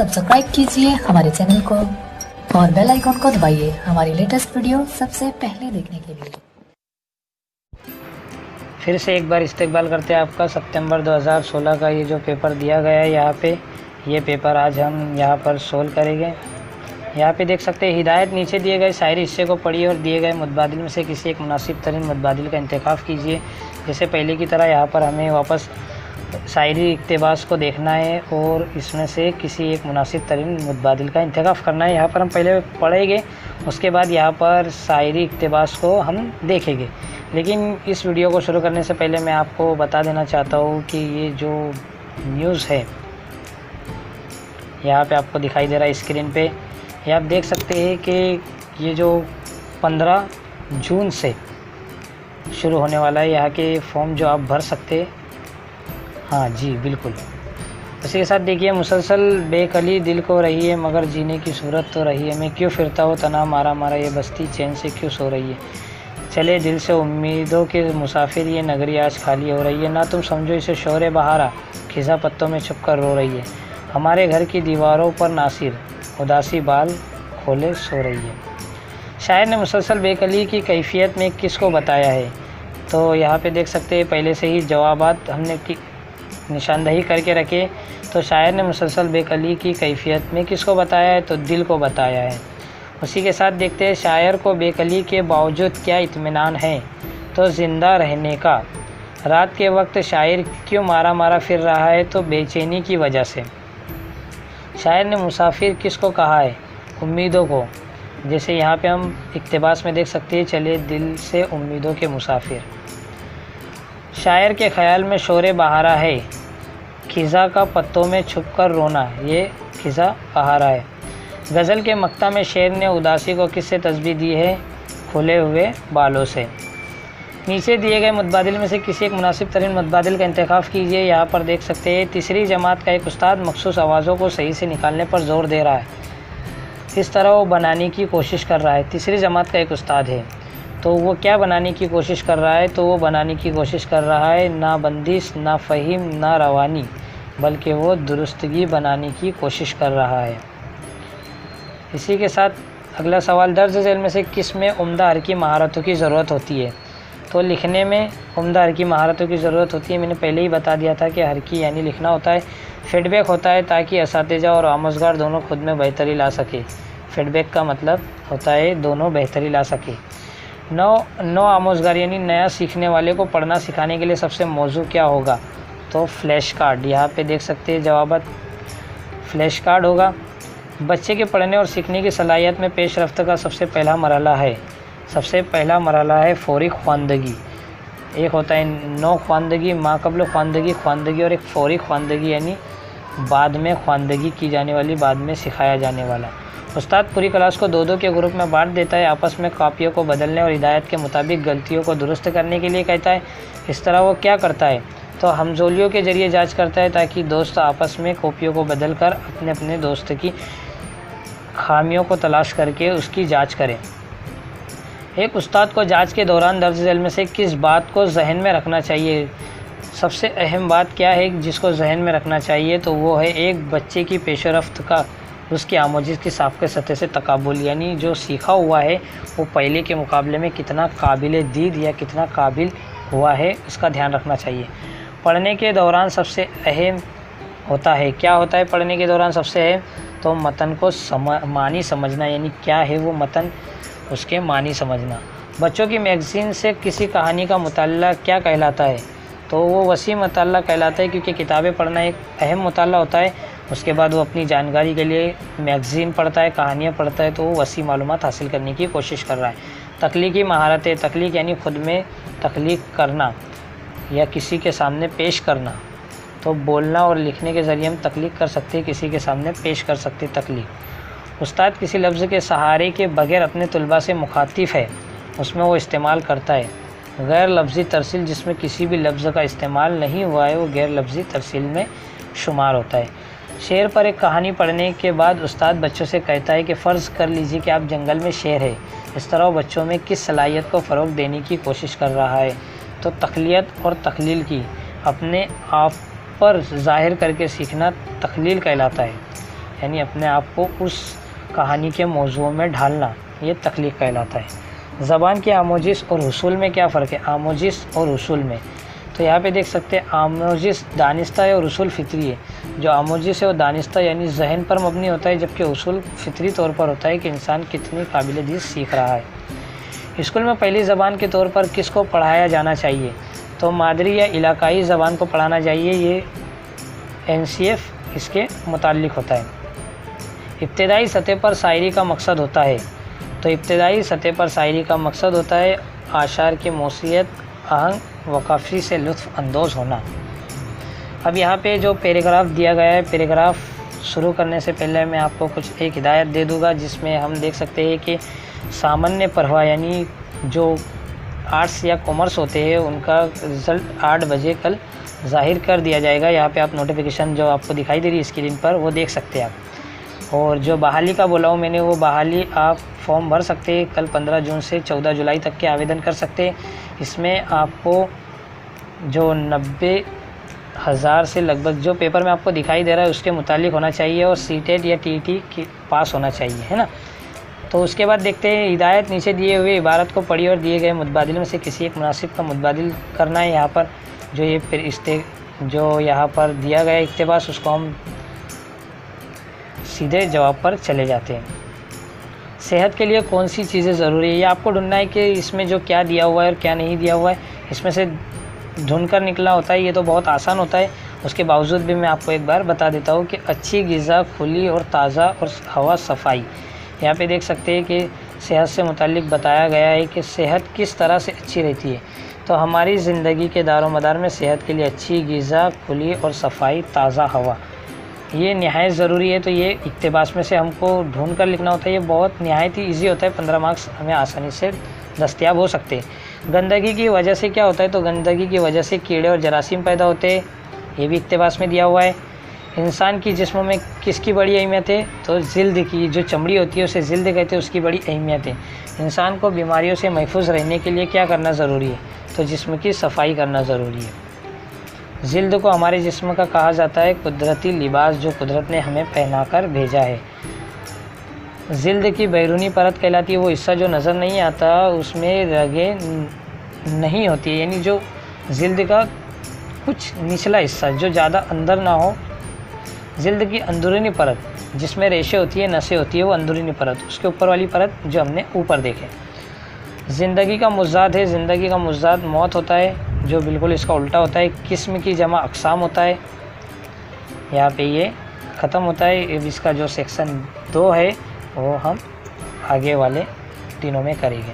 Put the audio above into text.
Subscribe कीजिए हमारे channel को और बेल आइकॉन को दबाइए हमारी लेटेस्ट वीडियो सबसे पहले देखने के लिए। फिर से एक बार इस्तकबाल करते हैं आपका सितंबर 2016 का ये जो पेपर दिया गया है यहाँ पे, ये पेपर आज हम यहाँ पर सोल्व करेंगे। यहाँ पे देख सकते हैं हिदायत नीचे दिए गए शायरी हिस्से को पढ़िए और दिए गए मुतबादिल में से किसी एक मुनासिब तरीन मुतबादिल का इंतखाब कीजिए। जैसे पहले की तरह यहाँ पर हमें वापस शायरी इक़्तिबास को देखना है और इसमें से किसी एक मुनासिब तरीन मुतबादिल का इंतखाब करना है। यहाँ पर हम पहले पढ़ेंगे, उसके बाद यहाँ पर शायरी इक़्तिबास को हम देखेंगे। लेकिन इस वीडियो को शुरू करने से पहले मैं आपको बता देना चाहता हूँ कि ये जो न्यूज़ है यहाँ पे आपको दिखाई दे रहा है स्क्रीन पे, ये आप देख सकते हैं कि ये जो 15 जून से शुरू होने वाला है यहाँ के फॉर्म जो आप भर सकते हैं। हाँ जी बिल्कुल। इसी के साथ देखिए, मुसलसल बेकली दिल को रही है मगर जीने की सूरत तो रही है, मैं क्यों फिरता हूँ तना मारा मारा ये बस्ती चैन से क्यों सो रही है, चले दिल से उम्मीदों के मुसाफिर ये नगरी आज खाली हो रही है, ना तुम समझो इसे शोरे बहारा खिज़ा पत्तों में छुप कर रो रही है, हमारे घर की दीवारों पर नासिर उदासी बाल खोले सो रही है। शायर ने मुसलसल बेकली की कैफियत में किसको बताया है, तो यहाँ पे देख सकते हैं पहले से ही जवाबात हमने निशानदही करके रखे। तो शायर ने मुसलसल बेकली की कैफियत में किसको बताया है, तो दिल को बताया है। उसी के साथ देखते हैं शायर को बेकली के बावजूद क्या इत्मीनान है, तो ज़िंदा रहने का। रात के वक्त शायर क्यों मारा मारा फिर रहा है, तो बेचैनी की वजह से। शायर ने मुसाफिर किसको कहा है, उम्मीदों को। जैसे यहाँ पे हम इक़्तिबास में देख सकते हैं, चले दिल से उम्मीदों के मुसाफिर। शायर के ख़याल में शोरे बहारा है खिज़ा का पत्तों में छुपकर रोना, ये खिज़ा बहारा है। गज़ल के मक्ता में शेर ने उदासी को किससे तस्बीह दी है, खुले हुए बालों से। नीचे दिए गए मुतबादिल में से किसी एक मुनासिब तरीन मुतबादिल का इंतखाब कीजिए। यहाँ पर देख सकते हैं तीसरी जमात का एक उस्ताद मखसूस आवाज़ों को सही से निकालने पर ज़ोर दे रहा है, इस तरह वो बनाने की कोशिश कर रहा है। तीसरी जमात का एक उस्ताद है, तो वो क्या बनाने की कोशिश कर रहा है, तो वो बनाने की कोशिश कर रहा है ना बंदिश ना फ़हीम ना रवानी, बल्कि वो दुरुस्तगी बनाने की कोशिश कर रहा है। इसी के साथ अगला सवाल, दर्ज झेल में से किस में उम्दा हरकी महारतों की ज़रूरत होती है, तो लिखने में उम्दा हरकी महारतों की ज़रूरत होती है। मैंने पहले ही बता दिया था कि हरकी यानी लिखना होता है। फीडबैक होता है ताकि असातिज़ा और आमोज़गार दोनों खुद में बेहतरी ला सके। फीडबैक का मतलब होता है दोनों बेहतरी ला सके। नौ आमोज़गार यानी नया सीखने वाले को पढ़ना सिखाने के लिए सबसे मौजू क्या होगा, तो फ्लैश कार्ड। यहाँ पे देख सकते हैं जवाबात फ्लैश कार्ड होगा। बच्चे के पढ़ने और सीखने की सलाहियत में पेशरफ्त का सबसे पहला मरहला है फ़ौरी ख्वानदगी। एक होता है नौ ख्वानदगी, माक़बल ख्वानदगी और एक फ़ौरी ख्वानदगी यानी बाद में ख्वानदगी की जाने वाली, बाद में सिखाया जाने वाला। उस्ताद पूरी क्लास को दो के ग्रुप में बांट देता है, आपस में कापियों को बदलने और हिदायत के मुताबिक गलतियों को दुरुस्त करने के लिए कहता है। इस तरह वो क्या करता है, तो हमजोलियों के ज़रिए जांच करता है ताकि दोस्त आपस में कॉपियों को बदल कर अपने अपने दोस्त की खामियों को तलाश करके उसकी जांच करें। एक उस्ताद को जांच के दौरान दर्ज झेल में से किस बात को जहन में रखना चाहिए, सबसे अहम बात क्या है जिसको जहन में रखना चाहिए, तो वो है एक बच्चे की पेशरफ्त का उसकी आमोज़ी की साबिक़ सतह से तकाबुल, यानी जो सीखा हुआ है वो पहले के मुकाबले में कितना काबिल दीद या कितना काबिल हुआ है, उसका ध्यान रखना चाहिए। पढ़ने के दौरान सबसे अहम होता है, क्या होता है पढ़ने के दौरान सबसे अहम, तो मतन को मानी समझना, यानी क्या है वो मतन, उसके मानी समझना। बच्चों की मैगज़ीन से किसी कहानी का मुताला क्या कहलाता है, तो वो वसी मुताला कहलाता है, क्योंकि किताबें पढ़ना एक अहम मुताला होता है। उसके बाद वो अपनी जानकारी के लिए मैगज़ीन पढ़ता है, कहानियाँ पढ़ता है, तो वो वसी मालूमात हासिल करने की कोशिश कर रहा है। तख्लीकी महारतें, तख्लीक यानी ख़ुद में तख्लीक करना या किसी के सामने पेश करना, तो बोलना और लिखने के ज़रिए हम तख्लीक कर सकते हैं, किसी के सामने पेश कर सकते हैं तख्लीक। उस्ताद किसी लफ्ज़ के सहारे के बगैर अपने तलबा से मुखातिब है, उसमें वो इस्तेमाल करता है। गैर लफ्ज़ी तरसील, जिसमें किसी भी लफ्ज़ का इस्तेमाल नहीं हुआ है, वो गैर लफ्ज़ी तरसील में शुमार होता है। शेर पर एक कहानी पढ़ने के बाद उस्ताद बच्चों से कहता है कि फ़र्ज़ कर लीजिए कि आप जंगल में शेर है। इस तरह वो बच्चों में किस सलाहियत को फ़रोग़ देने की कोशिश कर रहा है, तो तख्लियत और तख्लील की, अपने आप पर ज़ाहिर करके सीखना तख्लील कहलाता है। यानी अपने आप को उस कहानी के मौजू में ढालना, ये तख्लीक कहलाता है। ज़बान की आमोजिश और हुसूल में क्या फ़र्क है? आमोजिश और हुसूल में तो यहाँ पे देख सकते हैं, आमोजिश दानिस्ता है और हुसूल फ़ितरी है। जो आमोजिश है वो दानिस्ता यानी जहन पर मबनी होता है, जबकि हुसूल फ़ितरी तौर पर होता है कि इंसान कितनी काबिल-ए-दीद सीख रहा है। स्कूल में पहली ज़बान के तौर पर किसको पढ़ाया जाना चाहिए? तो मादरी या इलाकाई ज़बान को पढ़ाना चाहिए, ये NCF इसके मुताल्लिक़ होता है। इब्तदाई सतह पर शायरी का मकसद होता है, तो इब्तदाई सतह पर शायरी का मकसद होता है आशार की मौसियत, आहंग व काफ़ी से लुत्फ़ अंदोज़ होना। अब यहाँ पे जो पैराग्राफ दिया गया है, पैराग्राफ शुरू करने से पहले मैं आपको कुछ एक हिदायत दे दूँगा, जिसमें हम देख सकते हैं कि सामान्य पढ़वा यानी जो आर्ट्स या कॉमर्स होते हैं उनका रिज़ल्ट 8 बजे कल ज़ाहिर कर दिया जाएगा। यहाँ पे आप नोटिफिकेशन जो आपको दिखाई दे रही है स्क्रीन पर वो देख सकते हैं आप। और जो बहाली का बोला हूँ मैंने, वो बहाली आप फॉर्म भर सकते हैं कल 15 जून से 14 जुलाई तक के आवेदन कर सकते हैं। इसमें आपको जो 90,000 से लगभग जो पेपर में आपको दिखाई दे रहा है उसके मुतालिक होना चाहिए, और CTET या TET की पास होना चाहिए, है ना। तो उसके बाद देखते हैं, हिदायत नीचे दिए हुए इबारत को पढ़ी और दिए गए मुतबादिल में से किसी एक मुनासिब का मुतबादिल करना है। यहाँ पर जो ये फिर जो यहाँ पर दिया गया इक़्तिबास, उसको हम सीधे जवाब पर चले जाते हैं। सेहत के लिए कौन सी चीज़ें ज़रूरी है, ये आपको ढूंढना है कि इसमें जो क्या दिया हुआ है और क्या नहीं दिया हुआ है, इसमें से ढूंढ कर निकला होता है। ये तो बहुत आसान होता है, उसके बावजूद भी मैं आपको एक बार बता देता हूँ कि अच्छी ग़िज़ा, खुली और ताज़ा और हवा, सफाई। यहाँ पे देख सकते हैं कि सेहत से मुताल्लिक़ बताया गया है कि सेहत किस तरह से अच्छी रहती है। तो हमारी ज़िंदगी के दारोमदार में सेहत के लिए अच्छी ग़िज़ा, खुली और सफाई, ताज़ा हवा, ये नहायत ज़रूरी है। तो ये इक़्तिबास में से हमको ढूंढ कर लिखना होता है। ये बहुत नहायत ही ईजी होता है, 15 मार्क्स हमें आसानी से दस्तयाब हो सकते हैं। गंदगी की वजह से क्या होता है? तो गंदगी की वजह से कीड़े और जरासीम पैदा होते हैं, ये भी इक़्तिबास में दिया हुआ है। इंसान की जिस्म में किसकी बड़ी अहमियत है? तो जिल्द की, जो चमड़ी होती है उसे जिल्द कहते हैं, उसकी बड़ी अहमियत है। इंसान को बीमारियों से महफूज रहने के लिए क्या करना ज़रूरी है? तो जिस्म की सफाई करना ज़रूरी है। जिल्द को हमारे जिस्म का कहा जाता है कुदरती लिबास, जो कुदरत ने हमें पहना कर भेजा है। जिल्द की बैरूनी परत कहलाती है वो हिस्सा जो नज़र नहीं आता, उसमें रगें नहीं होती, यानी जो जिल्द का कुछ निचला हिस्सा जो ज़्यादा अंदर ना हो। जिल्द की अंदरूनी परत जिसमें रेशे होती है, नसें होती है, वो अंदरूनी परत। उसके ऊपर वाली परत जो हमने ऊपर देखे। ज़िंदगी का मुज़ाद है, ज़िंदगी का मुज़ाद मौत होता है, जो बिल्कुल इसका उल्टा होता है। किस्म की जमा अक़साम होता है, यहाँ पे ये ख़त्म होता है। अब इसका जो सेक्शन 2 है वो हम आगे वाले दिनों में करेंगे।